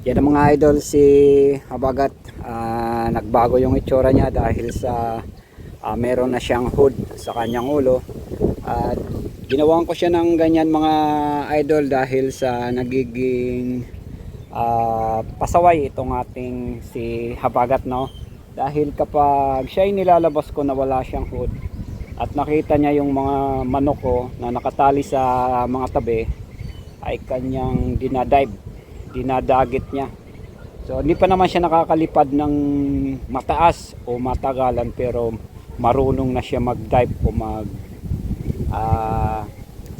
Yan ang mga idol, si Habagat. Nagbago yung itsura niya dahil sa meron na siyang hood sa kanyang ulo. At ginawan ko siya ng ganyan mga idol dahil sa nagiging pasaway itong ating si Habagat, no? Dahil kapag siya ay nilalabas ko na wala siyang hood at nakita niya yung mga manok ko na nakatali sa mga tabi, ay kanyang dinadagit niya. So hindi pa naman siya nakakalipad ng mataas o matagalan, pero marunong na siya mag-dive o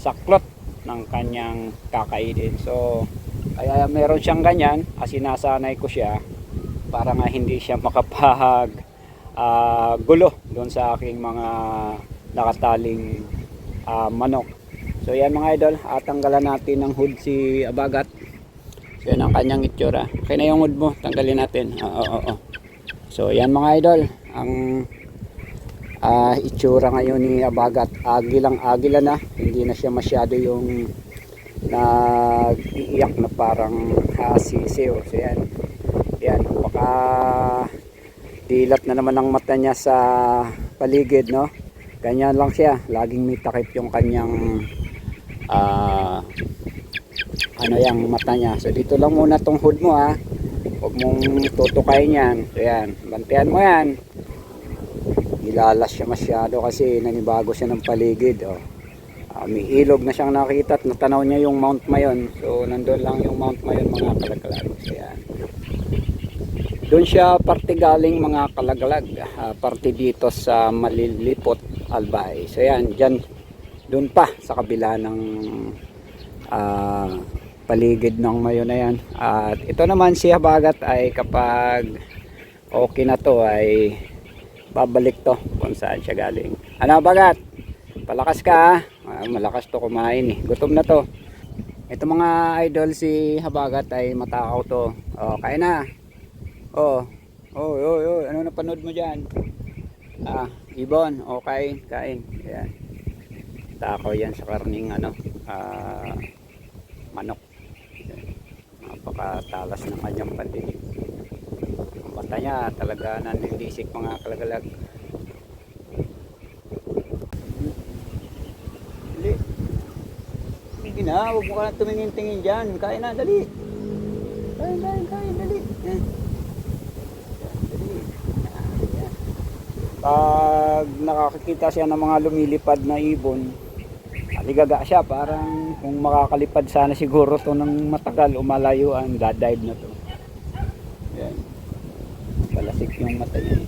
saklot ng kanyang kakainin. So kaya meron siyang ganyan, sinasanay ko siya para nga hindi siya makapag gulo doon sa aking mga nakataling manok. So yan mga idol, tanggalan natin ng hood si Habagat. So yan ang kanyang itsura. Okay na yung hood mo, tanggalin natin. So yan mga idol, ang itsura ngayon ni Habagat. Agila na, hindi na siya masyado yung nag-iiyak na parang sisiw. So yan, baka dilat na naman ang mata niya sa paligid, no? Ganyan lang siya, laging may takip yung kanyang yung mata niya. So dito lang muna tong hood mo, huwag mong tutukayin yan. So yan, bantayan mo yan. Ilalas siya masyado kasi nanibago siya ng paligid. May ilog na siyang nakita at natanaw niya yung Mount Mayon. So nandun lang yung Mount Mayon mga kalagalag. So yan, doon siya parte galing mga kalagalag, parte dito sa Malilipot, Albay. So yan, doon pa sa kabila ng paligid ng Mayon na yan. At ito naman si Habagat ay kapag okay na to ay babalik to kung saan siya galing. Ano Habagat? Palakas ka, malakas to kumain gutom na to. Ito mga idol, si Habagat ay matakaw to. Kain na. Ano napanood mo dyan? Ibon, kain. Ayan. Takaw yan sa karning manok. Napakatalas ng kanyang pandinig. Ang mata niya talaga nanlilisik mga kalagalag. Dali. Sige na, huwag mo ka na tumingin-tingin dyan. Kain na, dali. Kain, dali. Pag nakakita siya ng mga lumilipad na ibon, aligaga siya, parang kung makakalipad sana siguro to ng matagal o malayuan, dadive na to. Yan, palasik yung mata niya.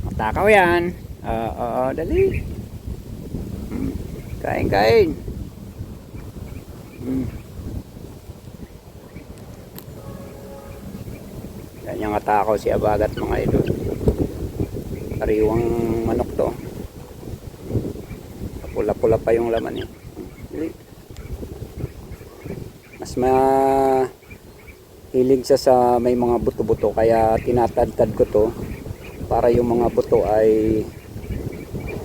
Matakaw yan. Dali. Kain. Yan yung atakaw si Habagat mga idol. Sariwang manok to. Pula-pula pa yung laman Mas mahilig siya sa may mga buto-buto, kaya tinatadtad ko to para yung mga buto ay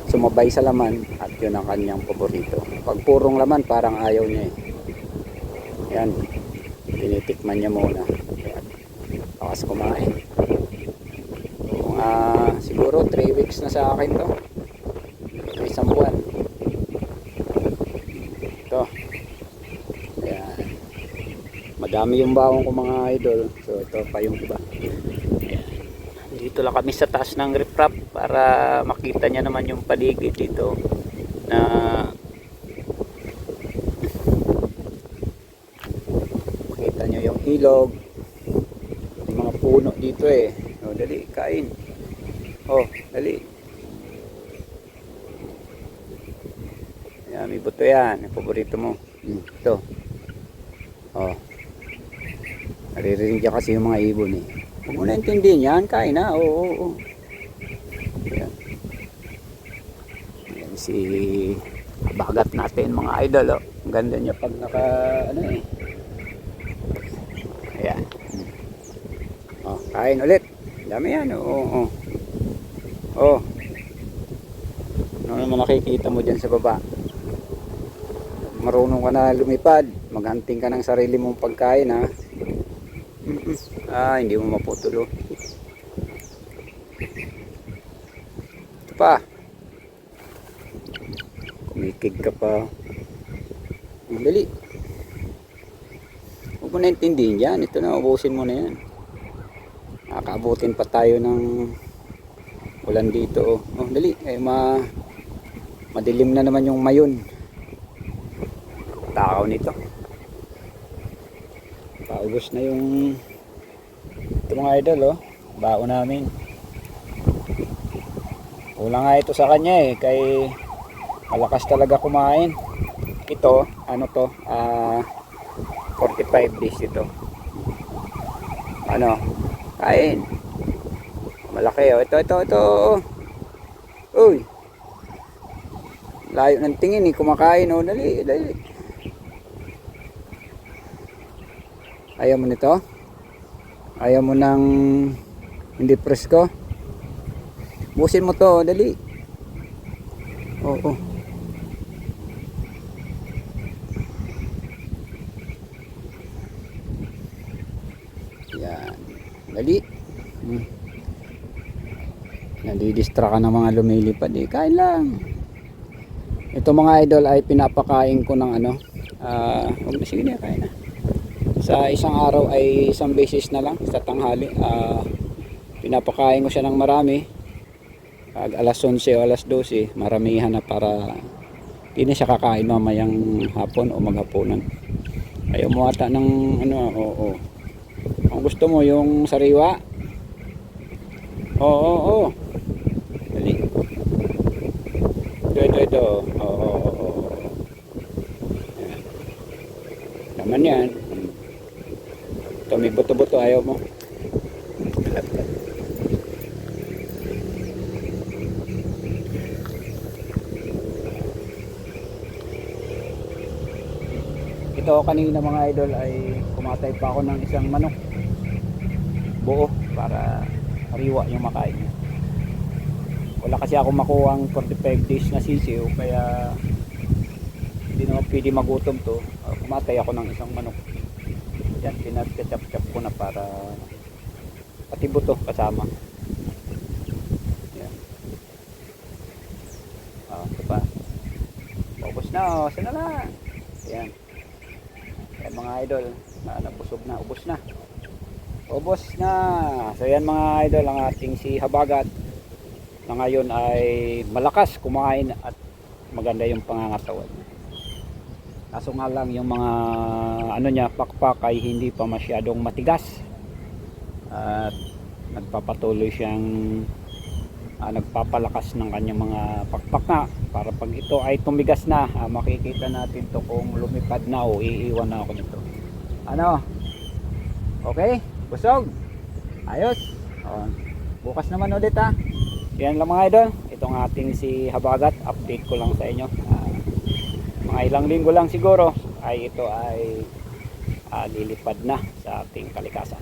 sumabay sa laman, at yun ang kanyang paborito. Pag purong laman parang ayaw niya Yan, tinitikman niya muna. Bakas kumain. Siguro 3 weeks na sa akin to. Isang buwan. Ito. Ayan. Madami yung bawang ko mga idol. So ito pa yung iba. Ayan. Dito lang kami sa taas ng riprap para makita niya naman yung paligid dito na makita niyo yung ilog, yung mga puno dito dali, kain. Dali. Yan, may buto yan. Yung paborito mo. Ito. Naririnig niya kasi yung mga ibon Huwag mo na intindihin yan. Kain na. Yan. Yan si Habagat natin mga idol. Ang ganda niya pag naka Ayan. Kain ulit. Dami yan. Ano naman nakikita mo dyan sa baba? Marunong ka na lumipad. Maghunting ka ng sarili mong pagkain ha. Hindi mo maputulo. Ito pa. Kumikig ka pa. Dali. Huwag mo na intindihin yan. Ito na, ubusin mo na yan. Nakakaabutin pa tayo ng ulan dito. Dali. Madilim na naman yung mayon. Takaw nito. Paubos na yung ito mga idol bao namin. Kulang nga ito sa kanya kay malakas talaga kumain. Ito, 45 days ito. Kain. Malaki ito. Uy. Layo ng tingin kumakain dali. Ayaw mo nito? Ayaw mo ng hindi presko? Busin mo to, dali. Oo. Yan. Dali. Nadidistra ka ng mga lumilipad kain lang. Ito mga idol ay pinapakain ko ng sige na, kain na. Sa isang araw ay isang beses na lang sa tanghali. Pinapakain ko siya ng marami. Pag alas 11 o alas 12 maramihan na para hindi na siya kakain mamayang hapon o maghapunan. Ayaw mo ata ng oo. Kung gusto mo yung sariwa, oo. Dali. Ito. Oo. Naman yan. Ito may buto-buto, ayaw mo. Ito kanina mga idol ay kumatay pa ako ng isang manok buo para hariwa yung makain niya. Wala kasi ako makuha ang 45 days na sisiw kaya hindi naman pwede magutom to. Kumatay ako ng isang manok. Yan, pinagkachap-chap ko na para pati buto kasama. Yan. Ito pa. Ubos na sana lang. Yan. Yan mga idol, nabusog na, ubos na. So yan mga idol, ang ating si Habagat na ngayon ay malakas kumain at maganda yung pangangatawan. Kaso nga lang yung mga niya pakpak ay hindi pa masyadong matigas. At nagpapatuloy siyang nagpapalakas ng kanyang mga pakpak na para pag ito ay tumigas na, makikita natin to kung lumipad na o iiwan na ako nito. Okay? Busog? Ayos? Bukas naman ulit Yan lang mga idol. Itong ating si Habagat, update ko lang sa inyo. Mga ilang linggo lang siguro ay ito ay lilipad na sa ating kalikasan.